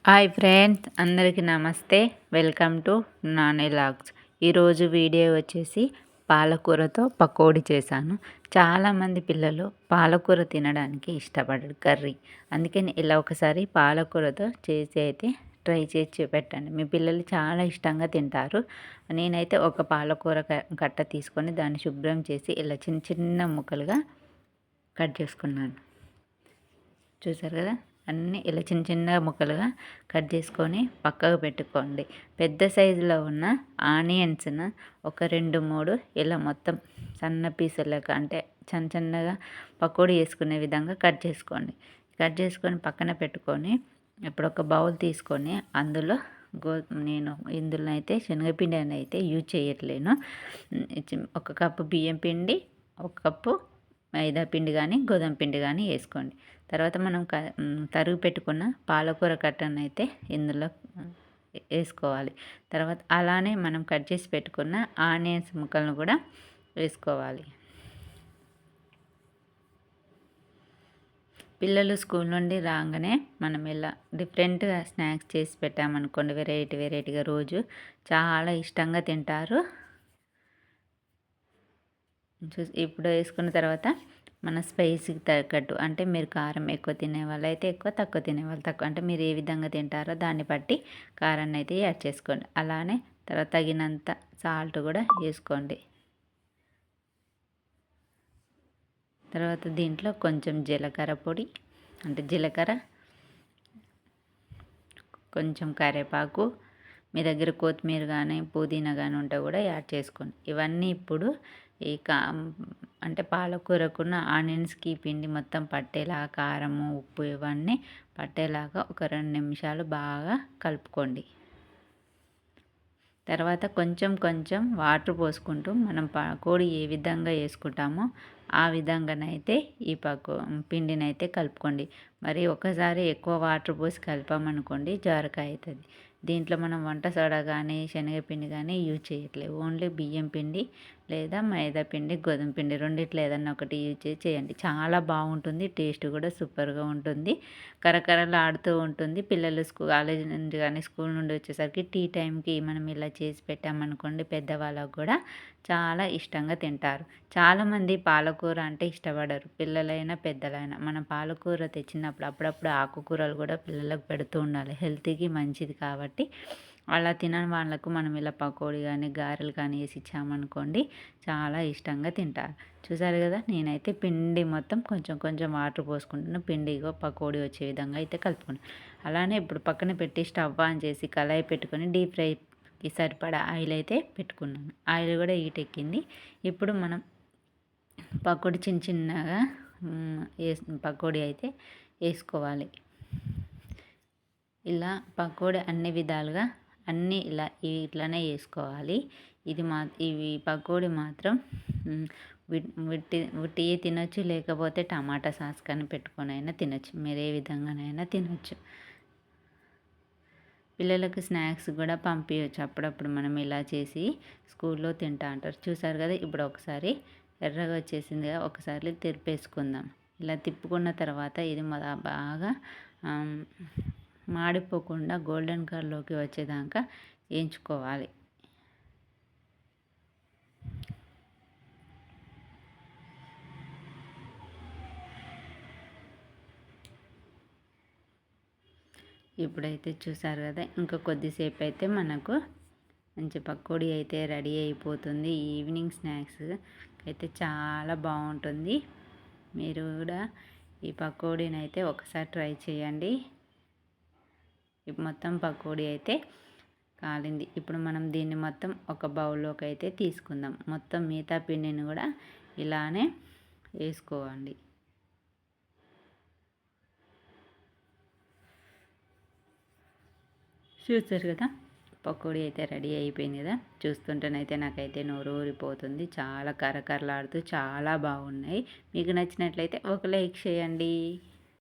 Hi friends, అందరికీ నమస్తే. Welcome to Nani logs. ఈరోజు వీడియో వచ్చేసి పాలకూరతో పకోడీ చేశాను. చాలామంది పిల్లలు పాలకూర తినడానికి ఇష్టపడరు కర్రీ. అందుకని ఇలా ఒకసారి పాలకూరతో చేసి అయితే ట్రై చేసి పెట్టండి. మీ పిల్లలు చాలా ఇష్టంగా తింటారు. నేనైతే ఒక పాలకూర కట్ట తీసుకొని దాన్ని శుభ్రం చేసి ఇలా చిన్న చిన్న ముక్కలుగా కట్ చేసుకున్నాను. చూసారు కదా, అన్నీ ఇలా చిన్న చిన్న ముక్కలుగా కట్ చేసుకొని పక్కకు పెట్టుకోండి. పెద్ద సైజులో ఉన్న ఆనియన్స్ను ఒక 2-3 ఇలా మొత్తం సన్న పీసులకు, అంటే చిన్న చిన్నగా పకోడీ వేసుకునే విధంగా కట్ చేసుకోండి. కట్ చేసుకొని పక్కన పెట్టుకొని ఇప్పుడు ఒక బౌల్ తీసుకొని అందులో నేను ఇందులో అయితే శనగపిండి అని అయితే యూజ్ చేయట్లేను. 1 కప్పు బియ్యం పిండి, 1 కప్పు మైదా పిండి కానీ గోధుమ పిండి కానీ వేసుకోండి. తర్వాత మనం తరుగు పెట్టుకున్న పాలకూర కట్టను అయితే ఇందులో వేసుకోవాలి. తర్వాత అలానే మనం కట్ చేసి పెట్టుకున్న ఆనియన్స్ ముక్కలను కూడా వేసుకోవాలి. పిల్లలు స్కూల్ నుండి రాగానే మనం ఇలా డిఫరెంట్గా స్నాక్స్ చేసి పెట్టామనుకోండి, వెరైటీగా రోజు చాలా ఇష్టంగా తింటారు. ఇప్పుడు వేసుకున్న తర్వాత మన స్పైసీకి తగ్గట్టు, అంటే మీరు కారం ఎక్కువ తినే వాళ్ళు అయితే ఎక్కువ, తక్కువ తినే వాళ్ళు తక్కువ, అంటే మీరు ఏ విధంగా తింటారో దాన్ని బట్టి కారాన్ని అయితే యాడ్ చేసుకోండి. అలానే తర్వాత తగినంత సాల్ట్ కూడా వేసుకోండి. తర్వాత దీంట్లో కొంచెం జీలకర్ర పొడి, అంటే జీలకర్ర, కొంచెం కరివేపాకు, మీ దగ్గర కొత్తిమీర కానీ పుదీనా కానీ ఉంటే కూడా యాడ్ చేసుకోండి. ఇవన్నీ ఇప్పుడు ఈ అంటే పాలకూరకున్న ఆనియన్స్కి పిండి మొత్తం పట్టేలా, కారము ఉప్పు ఇవన్నీ పట్టేలాగా ఒక 2 నిమిషాలు బాగా కలుపుకోండి. తర్వాత కొంచెం కొంచెం వాటర్ పోసుకుంటూ మనం పకోడీ ఏ విధంగా వేసుకుంటామో ఆ విధంగానైతే ఈ పిండినైతే కలుపుకోండి. మరి ఒకసారి ఎక్కువ వాటర్ పోసి కలిపామనుకోండి జారకాయ అవుతుంది. దీంట్లో మనం వంట సోడా కానీ శనగపిండి కానీ యూజ్ చేయట్లేదు. ఓన్లీ బియ్యం పిండి లేదా మైదా పిండి, గోధుమ పిండి రెండిట్లో ఏదన్నా ఒకటి యూజ్ చేయండి. చాలా బాగుంటుంది. టేస్ట్ కూడా సూపర్గా ఉంటుంది. కరకరలాడుతూ ఉంటుంది. పిల్లలు కాలేజ్ నుండి కానీ స్కూల్ నుండి వచ్చేసరికి టీ టైంకి మనం ఇలా చేసి పెట్టామనుకోండి, పెద్దవాళ్ళకు కూడా చాలా ఇష్టంగా తింటారు. చాలామంది పాలకూర అంటే ఇష్టపడరు, పిల్లలైనా పెద్దలైనా. మనం పాలకూర తెచ్చినప్పుడు అప్పుడప్పుడు ఆకుకూరలు కూడా పిల్లలకు పెడుతూ ఉండాలి, హెల్త్కి మంచిది కాబట్టి. అలా తినని వాళ్ళకు మనం ఇలా పకోడీ కానీ గారెలు కానీ వేసి ఇచ్చామనుకోండి, చాలా ఇష్టంగా తింటారు. చూసారు కదా, నేనైతే పిండి మొత్తం కొంచెం కొంచెం వాటర్ పోసుకుంటున్నాను. పిండిగో పకోడీ వచ్చే విధంగా అయితే కలుపుకున్నాను. అలానే ఇప్పుడు పక్కన పెట్టి స్టవ్ ఆన్ చేసి కళాయి పెట్టుకొని డీప్ ఫ్రైకి సరిపడా ఆయిల్ అయితే పెట్టుకున్నాను. ఆయిల్ కూడా హీట్ ఎక్కింది. ఇప్పుడు మనం పకోడీ చిన్న చిన్నగా పకోడీ అయితే వేసుకోవాలి. ఇలా పకోడీ అన్ని విధాలుగా అన్నీ ఇట్లానే వేసుకోవాలి. ఇవి పకోడీ మాత్రం ఉట్టివి తినొచ్చు, లేకపోతే టమాటా సాస్ కానీ పెట్టుకొని అయినా తినొచ్చు. మీరు ఏ విధంగానైనా తినొచ్చు. పిల్లలకు స్నాక్స్ కూడా పంపించవచ్చు. అప్పుడప్పుడు మనం ఇలా చేసి స్కూల్లో తింటా అంటారు. చూసారు కదా, ఇప్పుడు ఒకసారి ఎర్రగా వచ్చేసింది కదా, ఒకసారి తిరిపేసుకుందాం. ఇలా తిప్పుకున్న తర్వాత ఇది బాగా మాడిపోకుండా గోల్డెన్ కలర్లోకి వచ్చేదాకా వేయించుకోవాలి. ఇప్పుడైతే చూసారు కదా, ఇంకా కొద్దిసేపు అయితే మనకు మంచి పకోడీ అయితే రెడీ అయిపోతుంది. ఈవినింగ్ స్నాక్స్ అయితే చాలా బాగుంటుంది. మీరు కూడా ఈ పకోడీని అయితే ఒకసారి ట్రై చేయండి. మొత్తం పకోడీ అయితే కాలింది. ఇప్పుడు మనం దీన్ని మొత్తం ఒక బౌల్లోకి అయితే తీసుకుందాం. మొత్తం మిగతా పిండిని కూడా ఇలానే వేసుకోండి. చూసారు కదా, పకోడీ అయితే రెడీ అయిపోయింది కదా. చూస్తుంటేనైతే నాకైతే నోరు ఊరిపోతుంది. చాలా కరకరలాడుతూ చాలా బాగున్నాయి. మీకు నచ్చినట్లయితే ఒక లైక్ చేయండి.